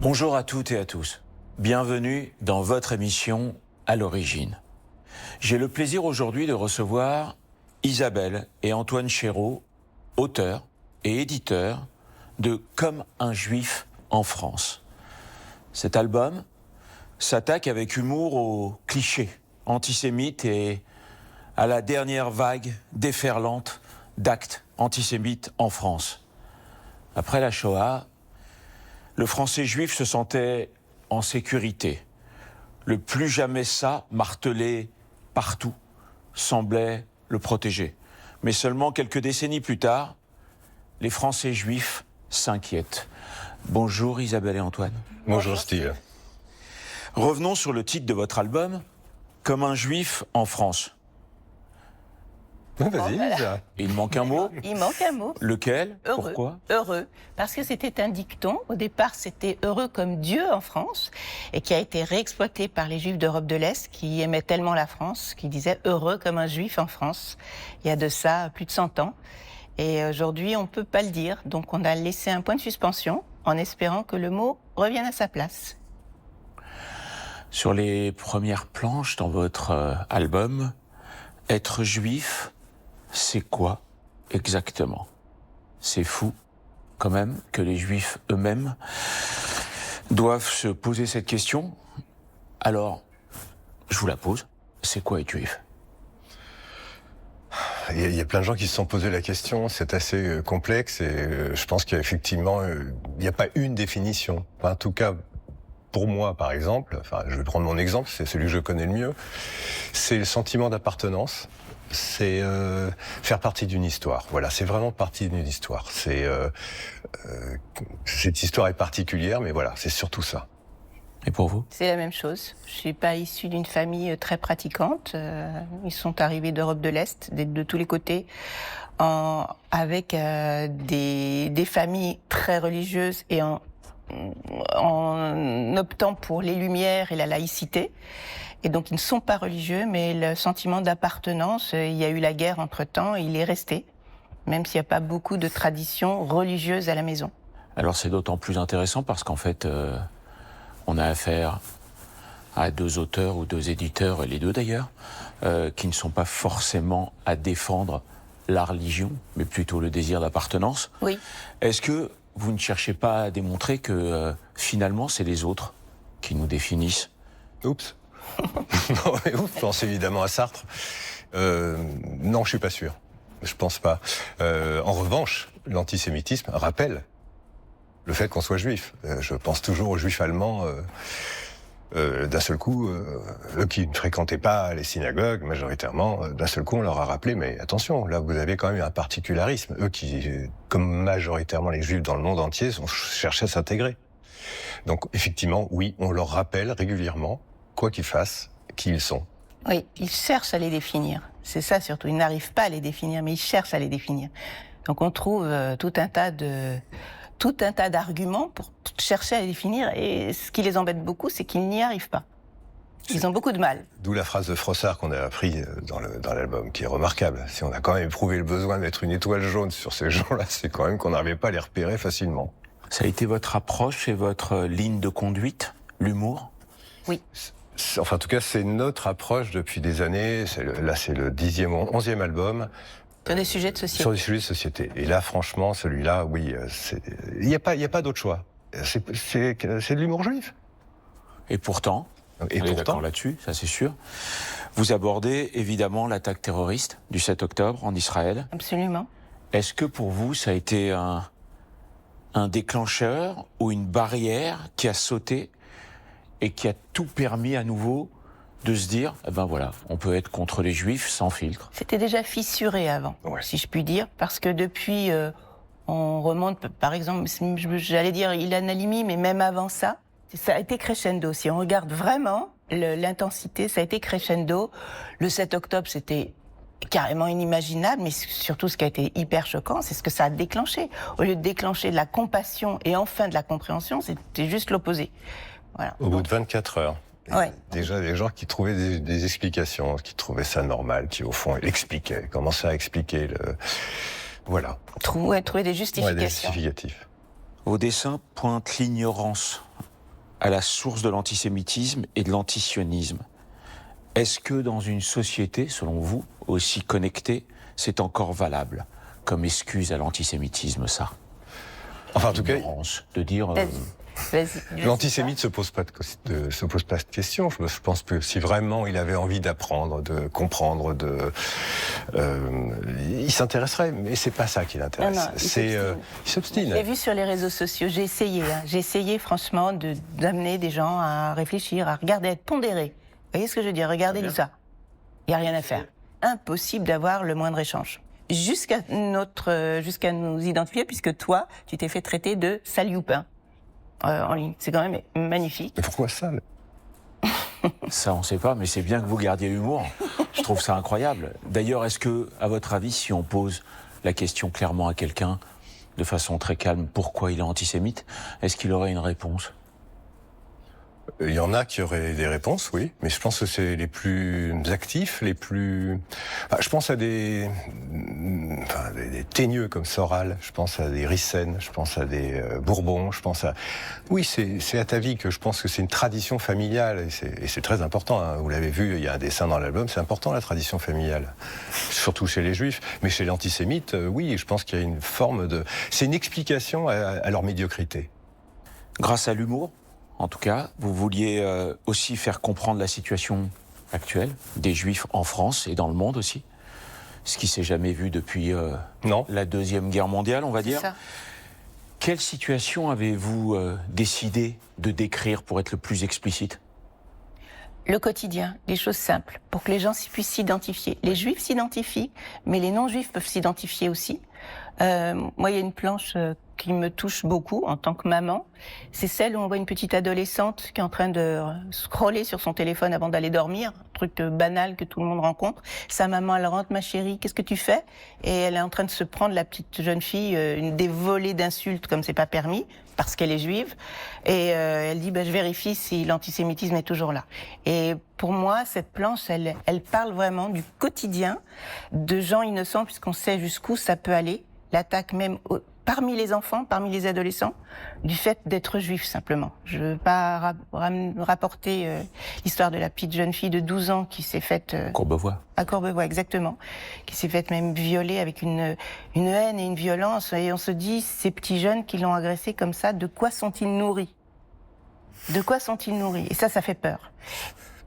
Bonjour à toutes et à tous. Bienvenue dans votre émission À l'origine. J'ai le plaisir aujourd'hui de recevoir Isabelle et Antoine Chéreau, auteurs et éditeurs de Comme un juif en France. Cet album s'attaque avec humour aux clichés antisémites et à la dernière vague déferlante d'actes antisémites en France. Après la Shoah, le Français juif se sentait en sécurité. Le plus jamais ça, martelé partout, semblait le protéger. Mais seulement quelques décennies plus tard, les Français juifs s'inquiètent. Bonjour Isabelle et Antoine. Bonjour Steve. Revenons sur le titre de votre album, Comme un juif en France. Vas-y, Lisa. Il manque un mot. Il manque un mot. Lequel? Heureux. Pourquoi? Heureux. Parce que c'était un dicton. Au départ, c'était heureux comme Dieu en France et qui a été réexploité par les Juifs d'Europe de l'Est qui aimaient tellement la France, qui disaient heureux comme un Juif en France. Il y a de ça plus de 100 ans. Et aujourd'hui, on ne peut pas le dire. Donc, on a laissé un point de suspension en espérant que le mot revienne à sa place. Sur les premières planches dans votre album, être juif, c'est quoi exactement? C'est fou, quand même, que les juifs eux-mêmes doivent se poser cette question. Alors, je vous la pose, c'est quoi être juif? Il y a plein de gens qui se sont posé la question, c'est assez complexe et je pense qu'effectivement, il n'y a pas une définition. En tout cas, pour moi, par exemple, je vais prendre mon exemple, c'est celui que je connais le mieux, c'est le sentiment d'appartenance. C'est faire partie d'une histoire. Voilà, c'est vraiment partie d'une histoire. Cette histoire est particulière, mais voilà, c'est surtout ça. Et pour vous? C'est la même chose. Je suis pas issue d'une famille très pratiquante. Ils sont arrivés d'Europe de l'Est, de tous les côtés, avec des familles très religieuses et en optant pour les Lumières et la laïcité. Et donc, ils ne sont pas religieux, mais le sentiment d'appartenance, il y a eu la guerre entre-temps, il est resté, même s'il n'y a pas beaucoup de traditions religieuses à la maison. Alors c'est d'autant plus intéressant parce qu'en fait, on a affaire à deux auteurs ou deux éditeurs, les deux d'ailleurs, qui ne sont pas forcément à défendre la religion, mais plutôt le désir d'appartenance. Oui. Est-ce que vous ne cherchez pas à démontrer que finalement c'est les autres qui nous définissent? Oups. Non, mais oups, je pense évidemment à Sartre. Non, je suis pas sûr. Je pense pas. En revanche, l'antisémitisme rappelle le fait qu'on soit juif. Je pense toujours aux juifs allemands. D'un seul coup, eux qui ne fréquentaient pas les synagogues, majoritairement, d'un seul coup, on leur a rappelé, mais attention, là, vous avez quand même un particularisme. Eux qui, comme majoritairement les juifs dans le monde entier, ont cherché à s'intégrer. Donc, effectivement, oui, on leur rappelle régulièrement, quoi qu'ils fassent, qui ils sont. Oui, ils cherchent à les définir. C'est ça surtout. Ils n'arrivent pas à les définir, mais ils cherchent à les définir. Donc on trouve tout un tas d'arguments pour chercher à les définir. Et ce qui les embête beaucoup, c'est qu'ils n'y arrivent pas. Ils ont beaucoup de mal. D'où la phrase de Frossard qu'on a appris dans l'album, qui est remarquable. Si on a quand même éprouvé le besoin de mettre une étoile jaune sur ces gens-là, c'est quand même qu'on n'arrivait pas à les repérer facilement. Ça a été votre approche et votre ligne de conduite, l'humour? Oui. Enfin, en tout cas, c'est notre approche depuis des années. Là, c'est le 10e ou 11e album. Sur des sujets de société. Sur des sujets de société. Et là, franchement, celui-là, oui, il n'y a pas d'autre choix. C'est de l'humour juif. Et pourtant, on est d'accord là-dessus, ça c'est sûr, vous abordez évidemment l'attaque terroriste du 7 octobre en Israël. Absolument. Est-ce que pour vous, ça a été un déclencheur ou une barrière qui a sauté et qui a tout permis à nouveau de se dire, eh ben voilà, on peut être contre les juifs sans filtre? C'était déjà fissuré avant, si je puis dire, parce que depuis, on remonte, par exemple, j'allais dire Ilan Halimi, mais même avant ça a été crescendo. Si on regarde vraiment l'intensité, ça a été crescendo. Le 7 octobre, c'était carrément inimaginable, mais surtout ce qui a été hyper choquant, c'est ce que ça a déclenché. Au lieu de déclencher de la compassion et enfin de la compréhension, c'était juste l'opposé. Voilà. Au bout de 24 heures. Ouais. Déjà des gens qui trouvaient des explications, qui trouvaient ça normal, qui au fond l'expliquaient, commençaient à expliquer voilà. Trouver des justifications. Ouais, des justificatifs. Vos dessins pointent l'ignorance à la source de l'antisémitisme et de l'antisionisme. Est-ce que dans une société, selon vous, aussi connectée, c'est encore valable comme excuse à l'antisémitisme, ça? Enfin, en tout cas, de dire... l'antisémite se pose pas de questions. Je pense que si vraiment il avait envie d'apprendre, de comprendre, il s'intéresserait. Mais c'est pas ça qui l'intéresse. Il s'obstine. J'ai vu sur les réseaux sociaux. J'ai essayé franchement d'amener des gens à réfléchir, à regarder, à être pondérés. Vous voyez ce que je veux dire? Regardez tout ça. Il y a rien à faire. Impossible d'avoir le moindre échange. Jusqu'à nous identifier, puisque toi, tu t'es fait traiter de salioupin. En ligne. C'est quand même magnifique. Mais pourquoi ça? Ça, on ne sait pas, mais c'est bien que vous gardiez l'humour. Je trouve ça incroyable. D'ailleurs, est-ce que, à votre avis, si on pose la question clairement à quelqu'un, de façon très calme, pourquoi il est antisémite, est-ce qu'il aurait une réponse? Il y en a qui auraient des réponses, oui, mais je pense que c'est les plus actifs, les plus... Enfin, je pense à des teigneux comme Soral, je pense à des Rissen, je pense à des Bourbon, je pense à... Oui, c'est atavique, que je pense que c'est une tradition familiale, et c'est très important, hein. Vous l'avez vu, il y a un dessin dans l'album, c'est important la tradition familiale, surtout chez les Juifs, mais chez l'antisémite, oui, je pense qu'il y a une forme de... C'est une explication à leur médiocrité. Grâce à l'humour, en tout cas, vous vouliez aussi faire comprendre la situation actuelle des Juifs en France et dans le monde aussi, ce qui s'est jamais vu depuis la Deuxième Guerre mondiale, on va dire. Ça. Quelle situation avez-vous décidé de décrire pour être le plus explicite? Le quotidien, les choses simples, pour que les gens puissent s'identifier. Les Juifs s'identifient, mais les non-Juifs peuvent s'identifier aussi. Moi, il y a une planche qui me touche beaucoup en tant que maman. C'est celle où on voit une petite adolescente qui est en train de scroller sur son téléphone avant d'aller dormir, un truc banal que tout le monde rencontre. Sa maman, elle rentre, ma chérie, qu'est-ce que tu fais? Et elle est en train de se prendre, la petite jeune fille, des volées d'insultes comme c'est pas permis, parce qu'elle est juive. Et elle dit, je vérifie si l'antisémitisme est toujours là. Et pour moi, cette planche, elle parle vraiment du quotidien de gens innocents, puisqu'on sait jusqu'où ça peut aller. L'attaque même parmi les enfants, parmi les adolescents, du fait d'être juif simplement. Je ne veux pas rapporter l'histoire de la petite jeune fille de 12 ans qui s'est faite... Courbevoie. À Courbevoie, exactement. Qui s'est faite même violer avec une haine et une violence. Et on se dit, ces petits jeunes qui l'ont agressée comme ça, de quoi sont-ils nourris? De quoi sont-ils nourris? Et ça fait peur.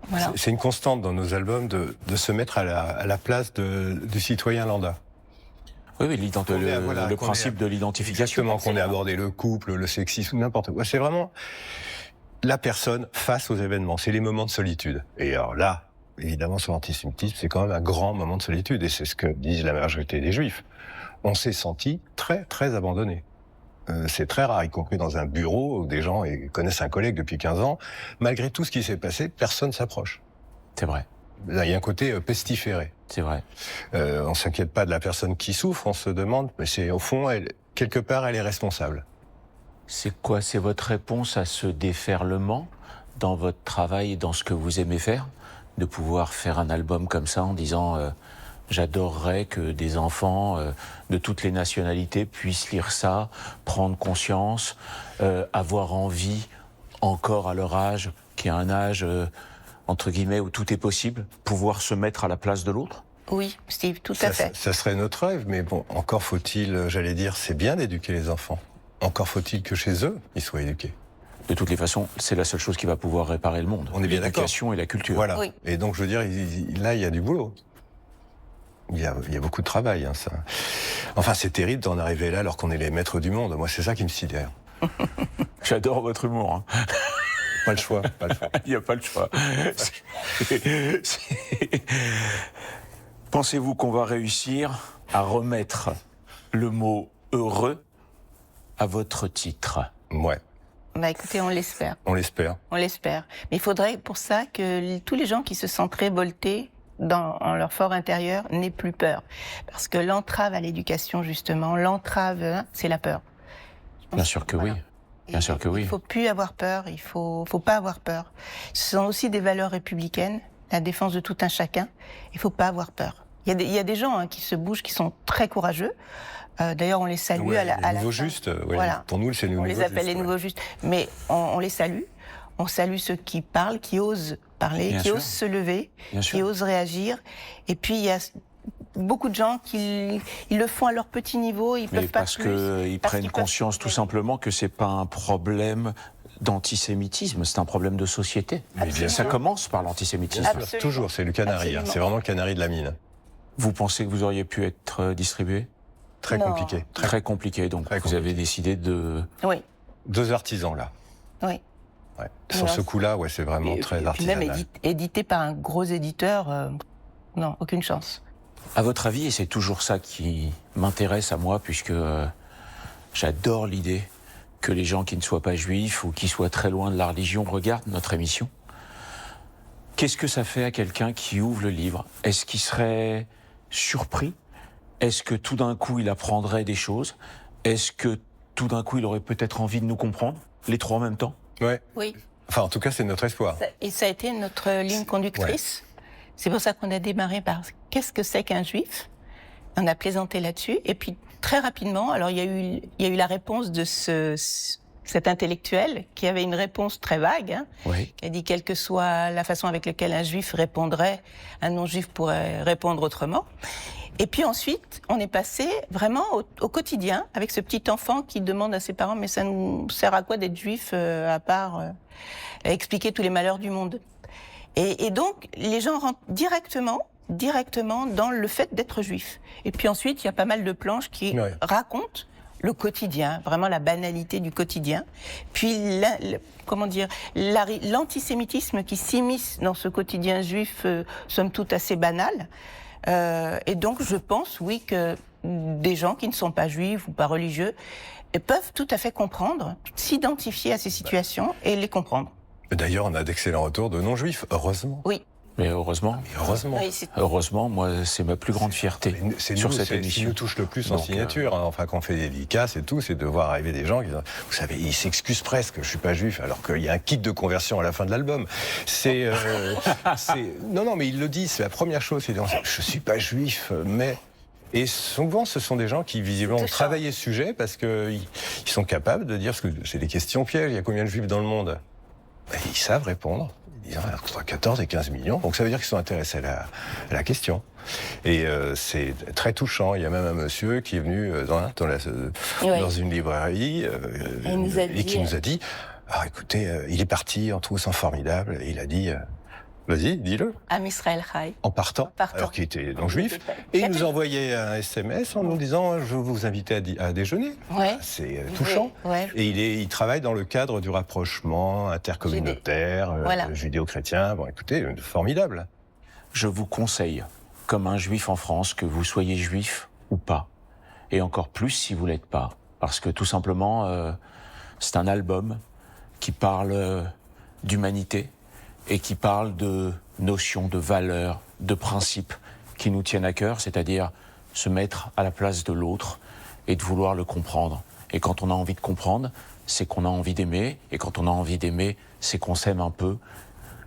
Voilà. C'est une constante dans nos albums de se mettre à la place du citoyen lambda. Oui, le principe de l'identification. Exactement, qu'on ait abordé le couple, le sexisme, n'importe quoi. C'est vraiment la personne face aux événements. C'est les moments de solitude. Et alors là, évidemment, sur l'antisémitisme, c'est quand même un grand moment de solitude. Et c'est ce que disent la majorité des Juifs. On s'est senti très, très abandonnés. C'est très rare, y compris dans un bureau où des gens connaissent un collègue depuis 15 ans. Malgré tout ce qui s'est passé, personne s'approche. C'est vrai. Là, il y a un côté pestiféré. C'est vrai. On s'inquiète pas de la personne qui souffre, on se demande, mais c'est au fond, quelque part, elle est responsable. C'est quoi? C'est votre réponse à ce déferlement dans votre travail et dans ce que vous aimez faire? De pouvoir faire un album comme ça en disant j'adorerais que des enfants de toutes les nationalités puissent lire ça, prendre conscience, avoir envie, encore à leur âge, qui est un âge... entre guillemets, où tout est possible, pouvoir se mettre à la place de l'autre? Oui, Steve, tout à fait. Ça serait notre rêve, mais bon, encore faut-il, j'allais dire, c'est bien d'éduquer les enfants. Encore faut-il que chez eux, ils soient éduqués. De toutes les façons, c'est la seule chose qui va pouvoir réparer le monde. On est bien d'accord. L'éducation et la culture. Voilà. Oui. Et donc, je veux dire, là, il y a du boulot. Il y a beaucoup de travail, hein, ça. Enfin, c'est terrible d'en arriver là alors qu'on est les maîtres du monde. Moi, c'est ça qui me sidère. J'adore votre humour. Hein. Pas le choix, pas le choix. Il n'y a pas le choix. Pensez-vous qu'on va réussir à remettre le mot heureux à votre titre? Ouais. Écoutez, on l'espère. On l'espère. On l'espère. Mais il faudrait pour ça que tous les gens qui se sentent révoltés en leur fort intérieur n'aient plus peur. Parce que l'entrave à l'éducation, justement, l'entrave, c'est la peur. Bien sûr que oui. Bien sûr que oui. Il ne faut plus avoir peur, il faut pas avoir peur. Ce sont aussi des valeurs républicaines, la défense de tout un chacun. Il ne faut pas avoir peur. Il y a des gens qui se bougent, qui sont très courageux. D'ailleurs, on les salue ouais, à la nouveaux fin. justes. Ouais, voilà. pour nous, c'est les nouveaux justes. On les appelle les nouveaux justes. Mais on les salue. On salue ceux qui parlent, qui osent parler, Bien qui sûr. osent se lever, Bien qui sûr. osent réagir. Et puis, il y a beaucoup de gens qui ils le font à leur petit niveau, ils Mais peuvent pas parce plus. qu'ils parce prennent qu'ils peuvent conscience tout plus. simplement que c'est pas un problème d'antisémitisme, c'est un problème de société. Mais bien Ça sûr. commence par l'antisémitisme. Absolument. Toujours, c'est le canari. Absolument. C'est vraiment le canari de la mine. Vous pensez que vous auriez pu être distribué? Très Non. compliqué. Très compliqué, donc Très vous avez décidé de... Oui, 2 artisans là. oui. Ouais. Sur Non, ce coup-là, ouais, c'est vraiment très Et puis même artisanal. édité par un gros éditeur, non, aucune chance. À votre avis, et c'est toujours ça qui m'intéresse à moi, puisque j'adore l'idée que les gens qui ne soient pas juifs ou qui soient très loin de la religion regardent notre émission. Qu'est-ce que ça fait à quelqu'un qui ouvre le livre? Est-ce qu'il serait surpris? Est-ce que tout d'un coup il apprendrait des choses? Est-ce que tout d'un coup il aurait peut-être envie de nous comprendre? Les trois en même temps? Ouais. Oui. Enfin, en tout cas, c'est notre espoir. Et ça a été notre ligne conductrice. C'est pour ça qu'on a démarré par qu'est-ce que c'est qu'un juif? On a plaisanté là-dessus. Et puis, très rapidement, alors il y a eu la réponse de cet intellectuel qui avait une réponse très vague, hein, Oui. qui a dit quelle que soit la façon avec laquelle un juif répondrait, un non-juif pourrait répondre autrement. Et puis ensuite, on est passé vraiment au quotidien avec ce petit enfant qui demande à ses parents mais ça nous sert à quoi d'être juif à part expliquer tous les malheurs du monde. Et donc les gens rentrent directement dans le fait d'être juif. Et puis ensuite, il y a pas mal de planches qui Ouais. racontent le quotidien, vraiment la banalité du quotidien. Puis l'antisémitisme qui s'immisce dans ce quotidien juif, somme toute assez banal. Et donc, je pense, oui, que des gens qui ne sont pas juifs ou pas religieux peuvent tout à fait comprendre, s'identifier à ces situations et les comprendre. D'ailleurs, on a d'excellents retours de non-juifs, heureusement. Oui. Mais heureusement, Heureusement. Oui, c'est- heureusement, moi, c'est ma plus grande fierté C'est sur nous, cette c'est ce qui émission. nous touche le plus en Donc, signature. Enfin, quand on fait des dédicaces et tout, c'est de voir arriver des gens qui disent, vous savez, ils s'excusent presque, je suis pas juif, alors qu'il y a un kit de conversion à la fin de l'album. Non, mais ils le disent, c'est la première chose. Ils disent, je suis pas juif, mais... Et souvent, ce sont des gens qui, visiblement, ont C'est ça. travaillé ce sujet parce qu'ils sont capables de dire, parce que c'est des questions pièges, il y a combien de juifs dans le monde? Ben, ils savent répondre. Ils disent entre 14 et 15 millions. Donc ça veut dire qu'ils sont intéressés à la question. Et c'est très touchant. Il y a même un monsieur qui est venu dans une librairie Il nous a et qui dit, nous a dit, ah, écoutez, il est parti en trouvant ça formidable. Et il a dit, vas-y, dis-le. Am Israël Chai. En partant, partant. alors qu'il était donc juif. Et il nous envoyait un SMS en nous disant, je veux vous inviter à déjeuner. Ouais. C'est touchant. Ouais. Et il travaille dans le cadre du rapprochement intercommunautaire, Voilà. judéo-chrétien. Bon, écoutez, formidable. Je vous conseille, comme un juif en France, que vous soyez juif ou pas. Et encore plus si vous l'êtes pas. Parce que tout simplement, c'est un album qui parle d'humanité et qui parle de notions, de valeurs, de principes qui nous tiennent à cœur, c'est-à-dire se mettre à la place de l'autre et de vouloir le comprendre. Et quand on a envie de comprendre, c'est qu'on a envie d'aimer. Et quand on a envie d'aimer, c'est qu'on s'aime un peu.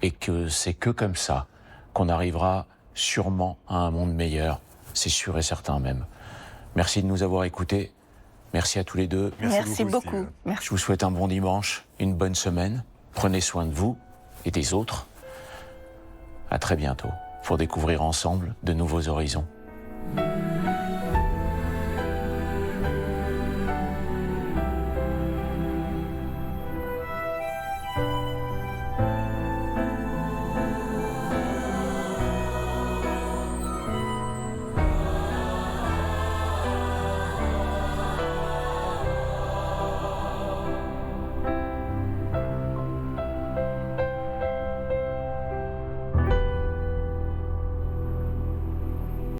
Et que c'est que comme ça qu'on arrivera sûrement à un monde meilleur. C'est sûr et certain même. Merci de nous avoir écoutés. Merci à tous les deux. Merci beaucoup. Steve. Merci. Je vous souhaite un bon dimanche, une bonne semaine. Prenez soin de vous et des autres. À très bientôt pour découvrir ensemble de nouveaux horizons.